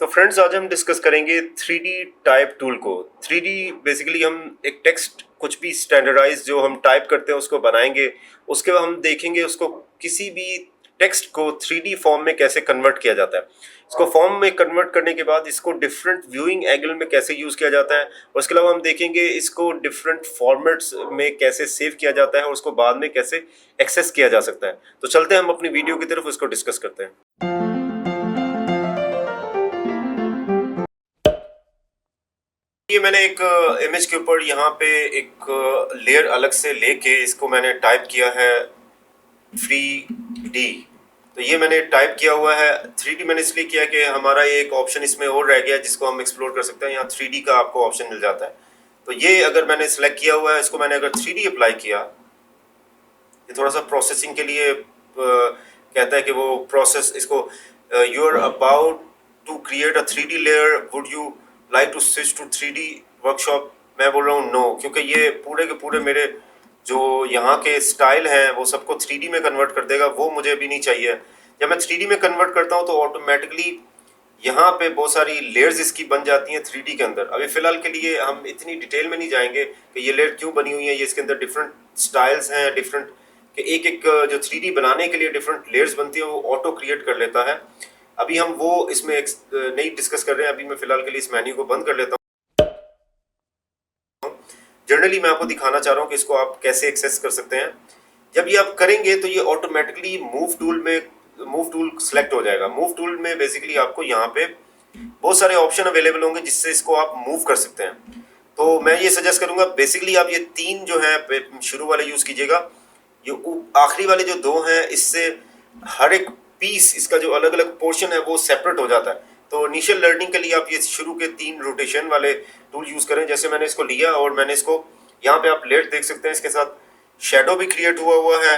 तो फ्रेंड्स आज हम डिस्कस करेंगे 3D टाइप टूल को। 3D बेसिकली हम एक टेक्स्ट कुछ भी स्टैंडर्डाइज जो हम टाइप करते हैं उसको बनाएंगे। उसके बाद हम देखेंगे उसको किसी भी टेक्स्ट को 3D फॉर्म में कैसे कन्वर्ट किया जाता है। इसको फॉर्म में कन्वर्ट करने के बाद इसको डिफरेंट व्यूइंग एंगल में कैसे यूज़ किया जाता है, और उसके अलावा हम देखेंगे इसको डिफरेंट फॉर्मेट्स में कैसे सेव किया जाता है और उसको बाद में कैसे एक्सेस किया जा सकता है। तो चलते हैं हम अपनी वीडियो की तरफ, उसको डिस्कस करते हैं। ये मैंने एक इमेज के ऊपर यहाँ पे एक लेयर अलग से लेके इसको मैंने टाइप किया है 3D। तो ये मैंने टाइप किया हुआ है 3D। मैंने इसलिए किया कि हमारा एक ऑप्शन इसमें और रह गया जिसको हम एक्सप्लोर कर सकते हैं। यहाँ 3D का आपको ऑप्शन मिल जाता है। तो ये अगर मैंने सिलेक्ट किया हुआ है, इसको मैंने अगर 3D अप्लाई किया, ये थोड़ा सा प्रोसेसिंग के लिए कहता है कि वो प्रोसेस इसको you are about to create a 3D layer, would you like to switch to 3D workshop. मैं बोल रहा हूँ नो, क्योंकि ये पूरे के पूरे मेरे जो यहाँ के स्टाइल हैं वो सबको 3D में कन्वर्ट कर देगा, वो मुझे अभी नहीं चाहिए। जब मैं 3D में कन्वर्ट करता हूँ तो ऑटोमेटिकली यहाँ पे बहुत सारी लेयर्स इसकी बन जाती हैं 3D के अंदर। अभी फिलहाल के लिए हम इतनी डिटेल में नहीं जाएंगे कि ये लेयर क्यों बनी हुई है। ये इसके अंदर डिफरेंट स्टाइल्स हैं, डिफरेंट कि एक एक जो 3D बनाने के लिए डिफरेंट लेयर्स बनती है वो ऑटो क्रिएट कर लेता है। अभी हम वो इसमें नहीं डिस्कस कर रहे हैं। अभी मैं फिलहाल के लिए इस मेन्यू को बंद कर लेता हूँ। जनरली मैं आपको दिखाना चाह रहा हूँ कि इसको आप कैसे एक्सेस कर सकते हैं। जब ये आप करेंगे तो ये ऑटोमेटिकली मूव टूल सेलेक्ट हो जाएगा। मूव टूल में बेसिकली आपको यहाँ पे बहुत सारे ऑप्शन अवेलेबल होंगे जिससे इसको आप मूव कर सकते हैं। तो मैं ये सजेस्ट करूंगा बेसिकली आप ये तीन जो है शुरू वाले यूज कीजिएगा। ये आखिरी वाले जो दो हैं इससे हर एक पीस इसका जो अलग अलग पोर्शन है वो सेपरेट हो जाता है। तो इनिशियल लर्निंग के लिए आप ये शुरू के तीन रोटेशन वाले टूल यूज करें। जैसे मैंने इसको लिया और मैंने इसको यहाँ पे आप लेयर देख सकते हैं, इसके साथ शेडो भी क्रिएट हुआ है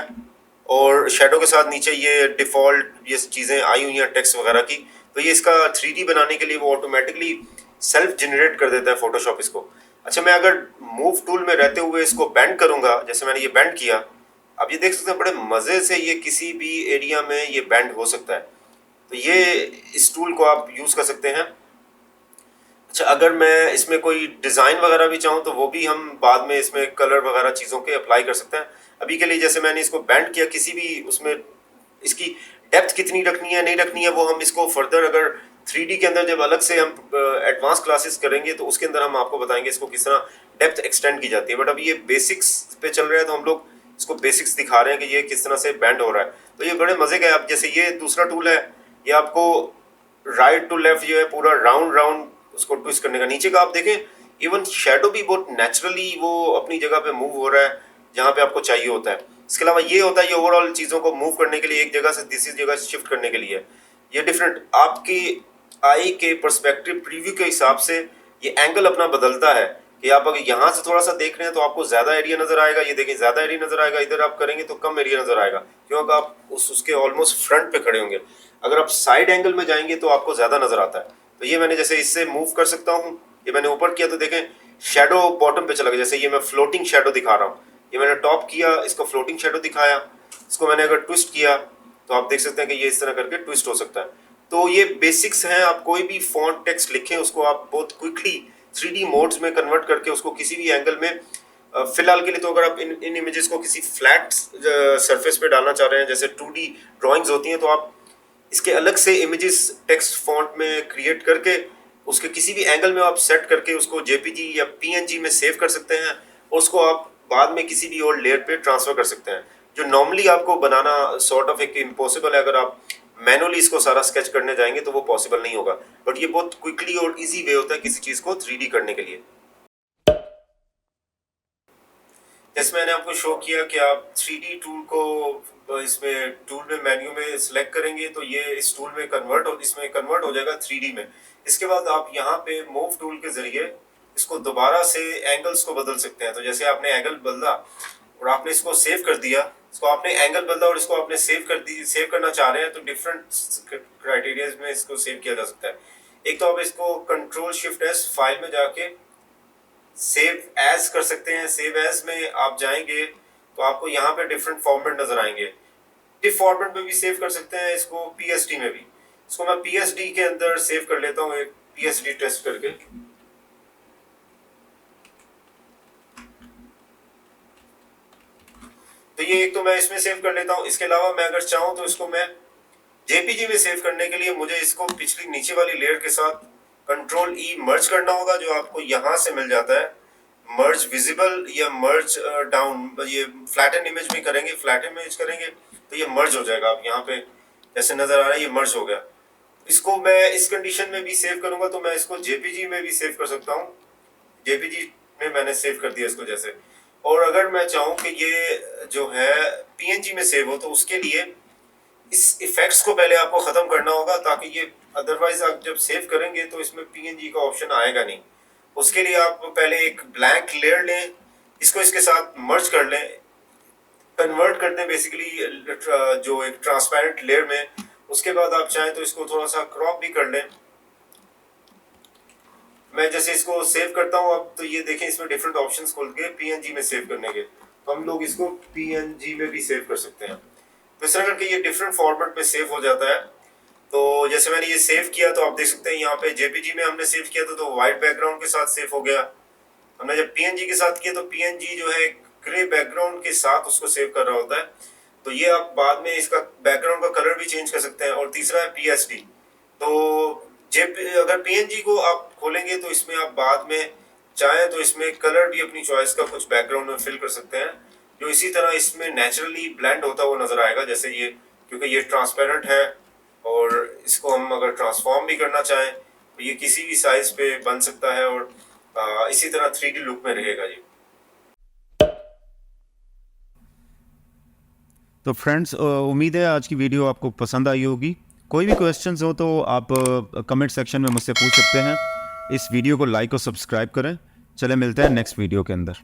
और शेडो के साथ नीचे ये डिफॉल्ट ये चीज़ें आई हुई हैं टेक्स्ट वगैरह की। तो ये इसका 3D बनाने के लिए वो ऑटोमेटिकली सेल्फ जनरेट कर देता है फोटोशॉप इसको। अच्छा, मैं अगर मूव टूल में रहते हुए इसको बेंड करूंगा, जैसे मैंने ये बेंड किया, अब ये देख सकते हैं बड़े मज़े से ये किसी भी एरिया में ये बेंड हो सकता है। तो ये इस टूल को आप यूज़ कर सकते हैं। अच्छा, अगर मैं इसमें कोई डिज़ाइन वगैरह भी चाहूँ तो वो भी हम बाद में इसमें कलर वगैरह चीज़ों के अप्लाई कर सकते हैं। अभी के लिए जैसे मैंने इसको बेंड किया, किसी भी उसमें इसकी डेप्थ कितनी रखनी है नहीं रखनी है वो हम इसको फर्दर अगर 3D के अंदर जब अलग से हम एडवांस क्लासेस करेंगे तो उसके अंदर हम आपको बताएंगे इसको किस तरह डेप्थ एक्सटेंड की जाती है। बट अभी ये बेसिक्स पे चल रहा है तो हम लोग इसको बेसिक्स दिखा रहे हैं कि ये किस तरह से बैंड हो रहा है। तो ये बड़े मज़े का है। अब जैसे ये दूसरा टूल है, ये आपको राइट टू लेफ्ट जो है पूरा राउंड राउंड उसको ट्विस्ट करने का। नीचे का आप देखें इवन शेडो भी बहुत नेचुरली वो अपनी जगह पे मूव हो रहा है जहाँ पे आपको चाहिए होता है। इसके अलावा ये होता है ये ओवरऑल चीज़ों को मूव करने के लिए एक जगह से दूसरी जगह शिफ्ट करने के लिए। ये डिफरेंट आपकी आई के पर्सपेक्टिव प्रीव्यू के हिसाब से ये एंगल अपना बदलता है कि आप अगर यहाँ से थोड़ा सा देख रहे हैं तो आपको ज़्यादा एरिया नज़र आएगा। ये देखें ज़्यादा एरिया नज़र आएगा, इधर आप करेंगे तो कम एरिया नज़र आएगा क्योंकि आप उसके ऑलमोस्ट फ्रंट पे खड़े होंगे। अगर आप साइड एंगल में जाएंगे तो आपको ज़्यादा नज़र आता है। तो ये मैंने जैसे इससे मूव कर सकता हूँ। ये मैंने ऊपर किया तो देखें शेडो बॉटम पे चला गया। जैसे ये मैं फ्लोटिंग शेडो दिखा रहा हूँ, ये मैंने टॉप किया, इसको फ्लोटिंग शेडो दिखाया। इसको मैंने अगर ट्विस्ट किया तो आप देख सकते हैं कि ये इस तरह करके ट्विस्ट हो सकता है। तो ये बेसिक्स हैं। आप कोई भी फॉन्ट टेक्स्ट लिखें उसको आप बहुत क्विकली 3D मोड्स में कन्वर्ट करके उसको किसी भी एंगल में फिलहाल के लिए तो अगर आप इन इमेजेस को किसी फ्लैट सरफेस पे डालना चाह रहे हैं जैसे 2D ड्राइंग्स होती हैं तो आप इसके अलग से इमेजेस टेक्स्ट फॉन्ट में क्रिएट करके उसके किसी भी एंगल में आप सेट करके उसको JPG या PNG में सेव कर सकते हैं और उसको आप बाद में किसी भी और लेयर पे ट्रांसफर कर सकते हैं। जो नॉर्मली आपको बनाना सॉर्ट ऑफ एक इम्पॉसिबल है। अगर आप मैनुअली इसको सारा स्केच करने जाएंगे तो वो पॉसिबल नहीं होगा। बट ये बहुत क्विकली और इजी वे होता है किसी चीज़ को 3D करने के लिए। जैसे मैंने आपको शो किया कि आप 3D टूल को इसमें टूल में मेन्यू में सिलेक्ट करेंगे तो ये इस टूल में इसमें कन्वर्ट हो जाएगा 3D में। इसके बाद आप यहाँ पे मूव टूल के जरिए इसको दोबारा से एंगल्स को बदल सकते हैं। तो जैसे आपने एंगल बदला और आपने इसको सेव कर दिया, इसको आपने एंगल बदला और इसको आपने सेव करना चाह रहे हैं तो डिफरेंट क्राइटेरिया में इसको सेव किया जा सकता है। एक तो आप इसको Ctrl+Shift+S फाइल में जाके सेव एज कर सकते हैं। सेव एज में आप जाएंगे तो आपको यहाँ पे डिफरेंट फॉर्मेट नजर आएंगे। टिफ फॉर्मेट में भी सेव कर सकते हैं इसको, PST में भी। इसको मैं PSD के अंदर सेव कर लेता हूँ, एक PSD टेस्ट करके। तो ये एक तो मैं इसमें सेव कर लेता हूँ। इसके अलावा मैं अगर चाहूँ तो इसको मैं JPG में सेव करने के लिए मुझे इसको पिछली नीचे वाली लेयर के साथ Ctrl E मर्ज करना होगा, जो आपको यहाँ से मिल जाता है मर्ज विजिबल या मर्ज डाउन। ये फ्लैटन इमेज में करेंगे, फ्लैटन इमेज करेंगे तो ये मर्ज हो जाएगा। आप यहाँ पे जैसे नजर आ रहा है ये मर्ज हो गया। इसको मैं इस कंडीशन में भी सेव करूंगा तो मैं इसको JPG में भी सेव कर सकता हूँ। JPG में मैंने सेव कर दिया इसको जैसे। और अगर मैं चाहूँ कि ये जो है PNG में सेव हो तो उसके लिए इस इफेक्ट्स को पहले आपको खत्म करना होगा, ताकि ये अदरवाइज आप जब सेव करेंगे तो इसमें PNG का ऑप्शन आएगा नहीं। उसके लिए आप पहले एक ब्लैंक लेयर लें, इसको इसके साथ मर्ज कर लें, कन्वर्ट कर दें बेसिकली जो एक ट्रांसपेरेंट लेयर में। उसके बाद आप चाहें तो इसको थोड़ा सा क्रॉप भी कर लें। मैं जैसे इसको सेव करता हूँ अब तो ये देखें इसमें डिफरेंट ऑप्शंस खुल गए PNG में सेव करने के। तो हम लोग इसको PNG में भी सेव कर सकते हैं। तो इस तरह करके ये डिफरेंट फॉर्मेट में सेव हो जाता है। तो जैसे मैंने ये सेव किया तो आप देख सकते हैं यहाँ पे JPG में हमने सेव किया था तो व्हाइट बैकग्राउंड के साथ सेव हो गया। हमने जब PNG के साथ किया तो PNG जो है ग्रे बैकग्राउंड के साथ उसको सेव कर रहा होता है। तो ये आप बाद में इसका बैकग्राउंड का कलर भी चेंज कर सकते हैं। और तीसरा है PSD। तो अगर PNG को आप खोलेंगे तो इसमें आप बाद में चाहें तो इसमें कलर भी अपनी चॉइस का कुछ बैकग्राउंड में फिल कर सकते हैं, जो इसी तरह इसमें नेचुरली ब्लेंड होता हुआ नजर आएगा। जैसे ये, क्योंकि ये ट्रांसपेरेंट है और इसको हम अगर ट्रांसफॉर्म भी करना चाहें तो ये किसी भी साइज पे बन सकता है और इसी तरह 3D लुक में रहेगा ये। तो फ्रेंड्स, उम्मीद है आज की वीडियो आपको पसंद आई होगी। कोई भी क्वेश्चंस हो तो आप कमेंट सेक्शन में मुझसे पूछ सकते हैं। इस वीडियो को लाइक और सब्सक्राइब करें। चले मिलते हैं नेक्स्ट वीडियो के अंदर।